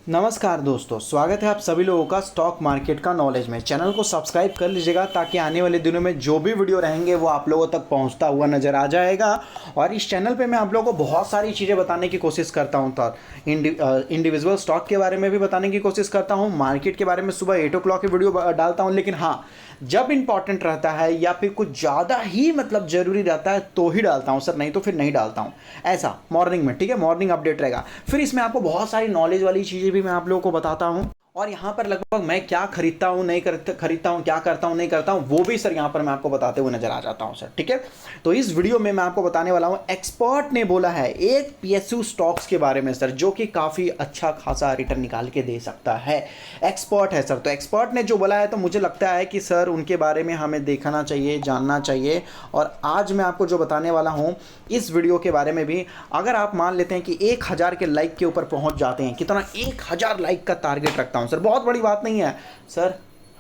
नमस्कार दोस्तों, स्वागत है आप सभी लोगों का स्टॉक मार्केट का नॉलेज में। चैनल को सब्सक्राइब कर लीजिएगा ताकि आने वाले दिनों में जो भी वीडियो रहेंगे वो आप लोगों तक पहुंचता हुआ नज़र आ जाएगा। और इस चैनल पे मैं आप लोगों को बहुत सारी चीज़ें बताने की कोशिश करता हूं। तो इंडिविजुअल स्टॉक के बारे में भी बताने की कोशिश करता हूँ, मार्केट के बारे में सुबह 8 o'clock की वीडियो डालता हूँ। लेकिन हाँ, जब इंपॉर्टेंट रहता है या फिर कुछ ज़्यादा ही मतलब ज़रूरी रहता है तो ही डालता हूँ सर, नहीं तो फिर नहीं डालता हूँ। ऐसा मॉर्निंग में, ठीक है, मॉर्निंग अपडेट रहेगा। फिर इसमें आपको बहुत सारी नॉलेज वाली चीज़ें भी मैं आप लोगों को बताता हूँ। और यहाँ पर लगभग मैं क्या खरीदता हूँ, नहीं खरीदता हूँ, क्या करता हूँ, नहीं करता हूँ, वो भी सर यहाँ पर मैं आपको बताते हुए नजर आ जाता हूँ सर, ठीक है। तो इस वीडियो में मैं आपको बताने वाला हूँ, एक्सपर्ट ने बोला है एक पीएसयू स्टॉक्स के बारे में सर, जो कि काफ़ी अच्छा खासा रिटर्न निकाल के दे सकता है। एक्सपर्ट है सर, तो एक्सपर्ट ने जो बोला है तो मुझे लगता है कि सर उनके बारे में हमें देखना चाहिए, जानना चाहिए। और आज मैं आपको जो बताने वाला हूँ इस वीडियो के बारे में भी, अगर आप मान लेते हैं कि 1000 के लाइक के ऊपर पहुँच जाते हैं, कितना 1000 लाइक का टारगेट रखता हूँ सर, बहुत बड़ी बात नहीं है सर।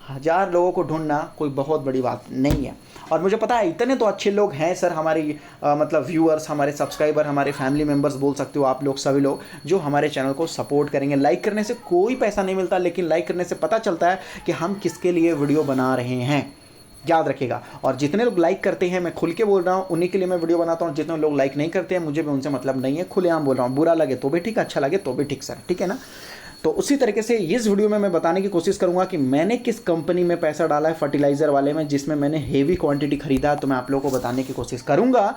1000 लोगों को ढूंढना कोई बहुत बड़ी बात नहीं है। और मुझे पता है इतने तो अच्छे लोग हैं सर, हमारी मतलब व्यूअर्स, हमारे सब्सक्राइबर, हमारे फैमिली मेंबर्स बोल सकते हो आप लोग, सभी लोग जो हमारे चैनल को सपोर्ट करेंगे। लाइक करने से कोई पैसा नहीं मिलता, लेकिन लाइक करने से पता चलता है कि हम किसके लिए वीडियो बना रहे हैं, याद रखिएगा। और जितने लोग लाइक करते हैं, मैं खुल के बोल रहा हूँ, उन्हीं के लिए मैं वीडियो बनाता हूँ। जितने लोग लाइक नहीं करते हैं, मुझे भी उनसे मतलब नहीं है, खुलेआम बोल रहा हूँ। बुरा लगे तो भी ठीक, अच्छा लगे तो भी ठीक सर, ठीक है ना। तो उसी तरीके से इस वीडियो में मैं बताने की कोशिश करूंगा कि मैंने किस कंपनी में पैसा डाला है, फर्टिलाइजर वाले में, जिसमें मैंने हेवी क्वांटिटी खरीदा, तो मैं आप लोगों को बताने की कोशिश करूंगा।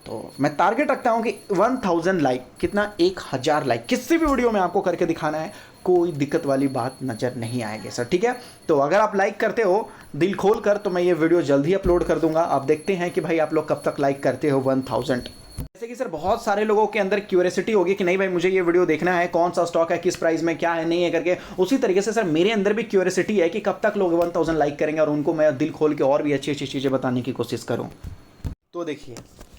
तो मैं टारगेट रखता हूं कि 1000 लाइक, कितना 1000 लाइक किसी भी वीडियो में आपको करके दिखाना है, कोई दिक्कत वाली बात नज़र नहीं आएगी सर, ठीक है। तो अगर आप लाइक करते हो दिल खोल कर, तो मैं ये वीडियो जल्द ही अपलोड कर दूंगा। आप देखते हैं कि भाई आप लोग कब तक लाइक करते हो 1000। जैसे कि सर बहुत सारे लोगों के अंदर क्यूरियोसिटी होगी कि नहीं भाई मुझे ये वीडियो देखना है, कौन सा स्टॉक है, किस प्राइस में, क्या है, नहीं है करके। उसी तरीके से सर मेरे अंदर भी क्यूरियोसिटी है कि कब तक लोग 1000 लाइक करेंगे और उनको मैं दिल खोल के और भी अच्छी अच्छी चीज़ें बताने की कोशिश करूं। तो देखिए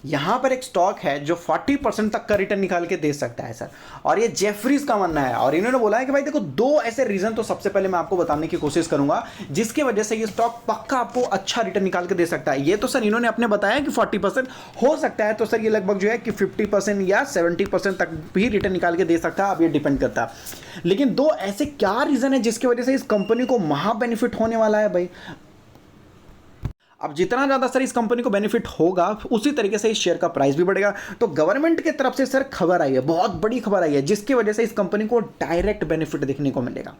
यहाँ पर एक स्टॉक है जो 40% तक का रिटर्न निकाल के दे सकता है सर, और ये जेफरीज का मानना है। और इन्होंने बोला है कि भाई देखो, दो ऐसे रीजन तो सबसे पहले मैं आपको बताने की कोशिश करूंगा जिसकी वजह से ये स्टॉक पक्का आपको अच्छा रिटर्न निकाल के दे सकता है। ये तो सर इन्होंने अपने बताया कि 40% हो सकता है, तो सर ये लगभग जो है कि 50% या 70% तक भी रिटर्न निकाल के दे सकता है। अब ये डिपेंड करता है। लेकिन दो ऐसे क्या रीजन है जिसकी वजह से इस कंपनी को महा बेनिफिट होने वाला है भाई। अब जितना ज़्यादा सर इस कंपनी को बेनिफिट होगा, उसी तरीके से इस शेयर का प्राइस भी बढ़ेगा। तो गवर्नमेंट की तरफ से सर खबर आई है, बहुत बड़ी खबर आई है, जिसकी वजह से इस कंपनी को डायरेक्ट बेनिफिट देखने को मिलेगा।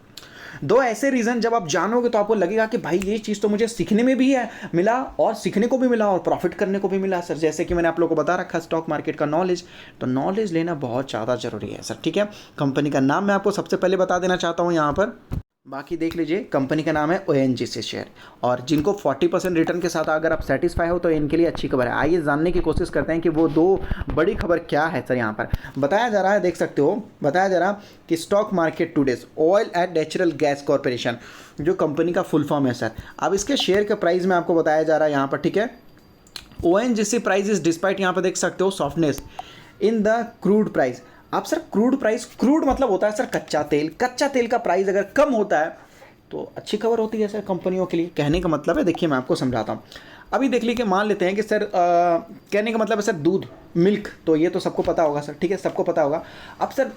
दो ऐसे रीजन जब आप जानोगे तो आपको लगेगा कि भाई ये चीज़ तो मुझे सीखने में भी है मिला, और सीखने को भी मिला, और प्रॉफिट करने को भी मिला सर। जैसे कि मैंने आप लोगों को बता रखा स्टॉक मार्केट का नॉलेज, तो नॉलेज लेना बहुत ज़्यादा जरूरी है सर, ठीक है। कंपनी का नाम मैं आपको सबसे पहले बता देना चाहता हूँ यहाँ पर, बाकी देख लीजिए। कंपनी का नाम है ओएनजीसी शेयर, और जिनको 40% रिटर्न के साथ अगर आप सेटिस्फाई हो तो इनके लिए अच्छी खबर है। आइए जानने की कोशिश करते हैं कि वो दो बड़ी खबर क्या है सर। यहाँ पर बताया जा रहा है, देख सकते हो, बताया जा रहा कि stock market today's oil and natural gas corporation, जो कंपनी का फुल फॉर्म है सर। अब इसके शेयर का प्राइस में आपको बताया जा रहा है यहाँ पर, ठीक है। ओएनजीसी प्राइस इज डिस्पाइट, यहाँ पर देख सकते हो, softness in the crude price. अब सर क्रूड प्राइस, क्रूड मतलब होता है सर कच्चा तेल, कच्चा तेल का प्राइस अगर कम होता है तो अच्छी खबर होती है सर कंपनियों के लिए। कहने का मतलब है, देखिए मैं आपको समझाता हूँ। अभी देख लीजिए, मान लेते हैं कि सर कहने का मतलब है सर दूध, मिल्क, तो ये तो सबको पता होगा सर, ठीक है, सबको पता होगा। अब सर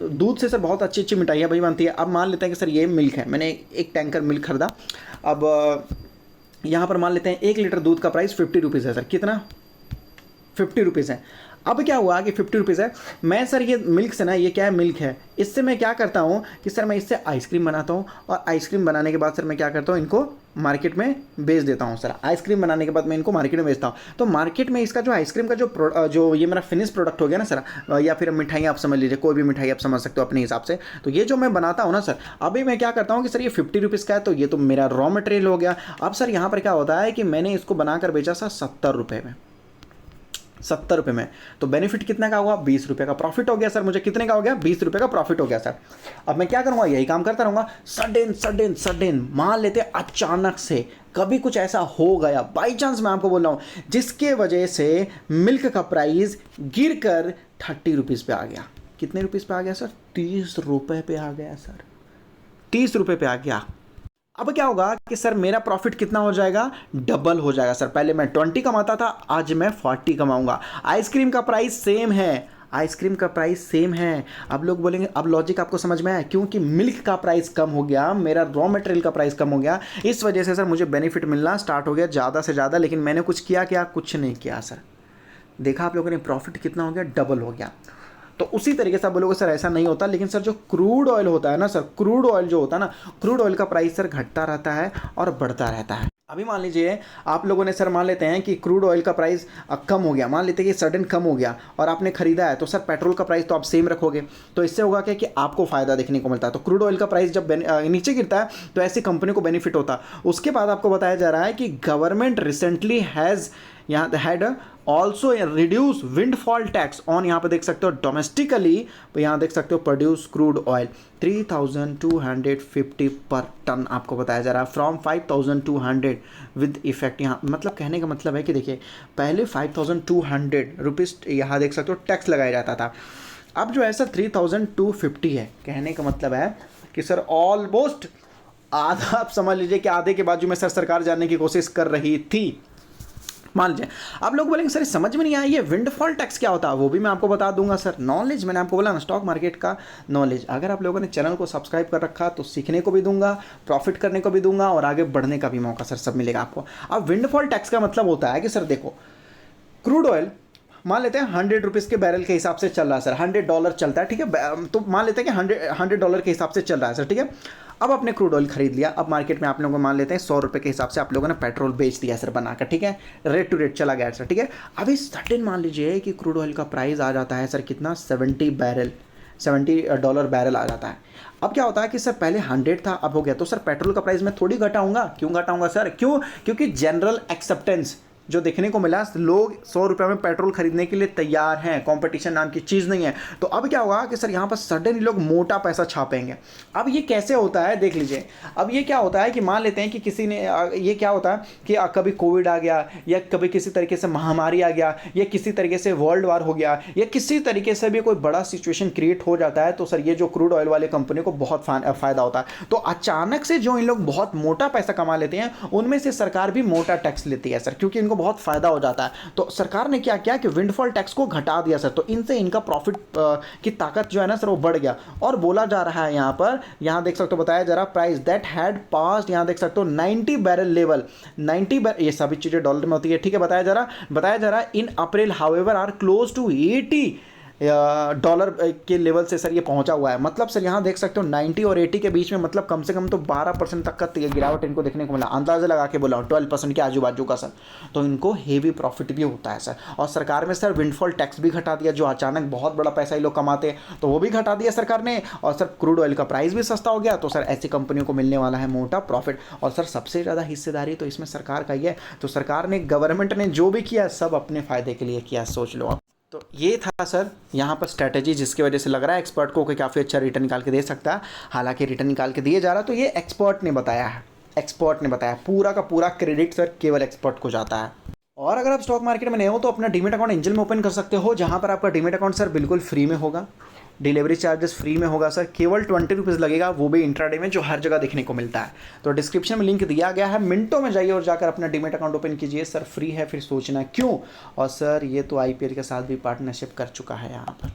दूध से सर बहुत अच्छी अच्छी मिठाइयाँ भाई बनती है। अब मान लेते हैं कि सर ये मिल्क है, मैंने एक टैंकर मिल्क खरीदा। अब यहाँ पर मान लेते हैं 1 लीटर दूध का प्राइस 50 रुपीज़ है सर। कितना? 50 रुपीज़ है। अब क्या हुआ कि 50 रुपीज़ है, मैं सर ये मिल्क से ना, ये क्या है, मिल्क है, इससे मैं क्या करता हूँ कि सर मैं इससे आइसक्रीम बनाता हूँ, और आइसक्रीम बनाने के बाद सर मैं क्या करता हूँ, इनको मार्केट में बेच देता हूँ सर। आइसक्रीम बनाने के बाद मैं इनको मार्केट में बेचता हूँ, तो मार्केट में इसका जो आइसक्रीम का जो ये मेरा फिनिश प्रोडक्ट हो गया ना सर, या फिर मिठाई आप समझ लीजिए, कोई भी मिठाई आप समझ सकते हो अपने हिसाब से। तो ये जो मैं बनाता हूँ ना सर, अभी मैं क्या करता हूँ कि सर ये 50 रुपीज़ का है, तो ये तो मेरा रॉ मटेरियल हो गया। अब सर यहाँ पर क्या होता है कि मैंने इसको बनाकर बेचा सर 70 रुपये में, 70 रुपये में। तो बेनिफिट कितने का हुआ? 20 रुपये का प्रॉफिट हो गया सर। मुझे कितने का हो गया? 20 रुपये का प्रॉफिट हो गया सर। अब मैं क्या करूँगा, यही काम करता रहूँगा। सडन मान लेते अचानक से कभी कुछ ऐसा हो गया, बाई चांस मैं आपको बोल रहा हूँ, जिसके वजह से मिल्क का प्राइस गिर कर 30 रुपीज़ पे आ गया। कितने रुपीज़ पे आ गया सर? 30 रुपये पे आ गया सर, 30 रुपये पे आ गया। अब क्या होगा कि सर मेरा प्रॉफिट कितना हो जाएगा? डबल हो जाएगा सर। पहले मैं 20 कमाता था, आज मैं 40 कमाऊंगा। आइसक्रीम का प्राइस सेम है, आइसक्रीम का प्राइस सेम है। अब लोग बोलेंगे, अब लॉजिक आपको समझ में आया, क्योंकि मिल्क का प्राइस कम हो गया, मेरा रॉ मटेरियल का प्राइस कम हो गया, इस वजह से सर मुझे बेनिफिट मिलना स्टार्ट हो गया ज़्यादा से ज़्यादा। लेकिन मैंने कुछ किया क्या? कुछ नहीं किया सर। देखा आप लोगों ने प्रॉफिट कितना हो गया? डबल हो गया। तो उसी तरीके से आप बोलोगे सर ऐसा नहीं होता, लेकिन सर जो क्रूड ऑयल होता है ना सर, क्रूड ऑयल जो होता है ना, क्रूड ऑयल का प्राइस सर घटता रहता है और बढ़ता रहता है। अभी मान लीजिए आप लोगों ने सर मान लेते हैं कि क्रूड ऑयल का प्राइस कम हो गया, मान लेते हैं कि सडन कम हो गया और आपने खरीदा है, तो सर पेट्रोल का प्राइस तो आप सेम रखोगे, तो इससे होगा क्या कि आपको फायदा देखने को मिलता है। तो क्रूड ऑयल का प्राइस जब नीचे गिरता है तो ऐसी कंपनी को बेनिफिट होता है। उसके बाद आपको बताया जा रहा है कि गवर्नमेंट रिसेंटली हैज़ यहाँ had also reduce windfall tax on, यहाँ पे देख सकते हो डोमेस्टिकली, यहाँ देख सकते हो प्रोड्यूस क्रूड ऑयल 3250 पर टन आपको बताया जा रहा है, फ्रॉम 5200 विद इफेक्ट। यहाँ मतलब कहने का मतलब है कि देखिए पहले 5200 रुपीज़ यहाँ देख सकते हो टैक्स लगाया जाता था, अब जो है सर 3250 है। कहने का मतलब है कि सर ऑलमोस्ट आधा, आप समझ लीजिए कि आधे के बाजू में सर सरकार जाने की कोशिश कर रही थी। मान लीजिए आप लोग बोलेंगे सर समझ में नहीं आया ये विंडफॉल टैक्स क्या होता है, वो भी मैं आपको बता दूंगा सर। नॉलेज मैंने आपको बोला ना, स्टॉक मार्केट का नॉलेज, अगर आप लोगों ने चैनल को सब्सक्राइब कर रखा तो सीखने को भी दूंगा, प्रॉफिट करने को भी दूंगा और आगे बढ़ने का भी मौका सर सब मिलेगा आपको। अब विंडफॉल टैक्स का मतलब होता है कि सर देखो क्रूड ऑयल मान लेते हैं 100 रुपीज़ के बैरल के हिसाब से चल रहा है सर, $100 चलता है, ठीक है, तो मान लेते हैं कि $100 के हिसाब से चल रहा है सर, ठीक है। अब आपने क्रूड ऑयल खरीद लिया, अब मार्केट में आप लोगों को मान लेते हैं 100 रुपये के हिसाब से आप लोगों ने पेट्रोल बेच दिया सर बनाकर, ठीक है, रेट टू रेट चला गया सर, ठीक है। अभी सडन मान लीजिए कि क्रूड ऑयल का प्राइस आ जाता है सर कितना, $70 बैरल आ जाता है। अब क्या होता है कि सर पहले 100 था, अब हो गया, तो सर पेट्रोल का प्राइस मैं थोड़ी घटाऊंगा, क्यों घटाऊंगा सर, क्यों? क्योंकि जनरल एक्सेप्टेंस जो देखने को मिला, लोग 100 रुपये में पेट्रोल खरीदने के लिए तैयार हैं, कंपटीशन नाम की चीज़ नहीं है। तो अब क्या होगा कि सर यहाँ पर सडन लोग मोटा पैसा छापेंगे। अब ये कैसे होता है देख लीजिए, अब ये क्या होता है कि मान लेते हैं कि किसी ने, ये क्या होता है कि कभी कोविड आ गया, या कभी किसी तरीके से महामारी आ गया, या किसी तरीके से वर्ल्ड वार हो गया, या किसी तरीके से भी कोई बड़ा सिचुएशन क्रिएट हो जाता है, तो सर ये जो क्रूड ऑयल वाले कंपनी को बहुत फ़ायदा होता है। तो अचानक से जो इन लोग बहुत मोटा पैसा कमा लेते हैं, उनमें से सरकार भी मोटा टैक्स लेती है सर, क्योंकि इनको बहुत फायदा हो जाता है। तो सरकार ने क्या किया कि विंडफॉल टैक्स को घटा दिया सर, तो इनसे इनका प्रॉफिट की ताकत जो है ना सर वो बढ़ गया। और बोला जा रहा है यहाँ पर, यहाँ देख सकते हो बताया जा रहा प्राइस दैट हैड पास्ड, यहाँ देख सकते हो 90 बैरल लेवल, 90 बैरल, ये सभी चीज़ें डॉलर में होती है, ठीक है, बताया जा रहा इन अप्रैल हाउएवर आर क्लोज टू $80 के लेवल से सर ये पहुंचा हुआ है। मतलब सर यहाँ देख सकते हो 90 और 80 के बीच में, मतलब कम से कम तो 12% तक का गिरावट इनको देखने को मिला, अंदाजा लगा के बोला 12% के आजू बाजू का सर। तो इनको हेवी प्रॉफिट भी होता है सर। और सरकार में सर विंडफॉल टैक्स भी घटा दिया, जो अचानक बहुत बड़ा पैसा ये लोग कमाते हैं तो वो भी घटा दिया सरकार ने। और सर क्रूड ऑयल का प्राइस भी सस्ता हो गया, तो सर ऐसी कंपनियों को मिलने वाला है मोटा प्रॉफिट। और सर सबसे ज़्यादा हिस्सेदारी तो इसमें सरकार का ही है। तो सरकार ने, गवर्नमेंट ने जो भी किया सब अपने फ़ायदे के लिए किया, सोच लो आप। तो ये था सर यहाँ पर स्ट्रैटेजी, जिसकी वजह से लग रहा है एक्सपर्ट को काफ़ी अच्छा रिटर्न निकाल के दे सकता है। हालांकि रिटर्न निकाल के दिए जा रहा है तो ये एक्सपर्ट ने बताया है, एक्सपर्ट ने बताया, पूरा का पूरा क्रेडिट सर केवल एक्सपर्ट को जाता है। और अगर आप स्टॉक मार्केट में नए हो तो अपना डीमेट अकाउंट एंजल में ओपन कर सकते हो, जहाँ पर आपका डीमेट अकाउंट सर बिल्कुल फ्री में होगा, डिलीवरी चार्जेस फ्री में होगा सर, केवल 20 रुपीज़ लगेगा, वो भी इंट्राडे में, जो हर जगह देखने को मिलता है। तो डिस्क्रिप्शन में लिंक दिया गया है, मिनटों में जाइए और जाकर अपना डीमेट अकाउंट ओपन कीजिए सर, फ्री है, फिर सोचना क्यों। और सर ये तो IPL के साथ भी पार्टनरशिप कर चुका है यहाँ पर।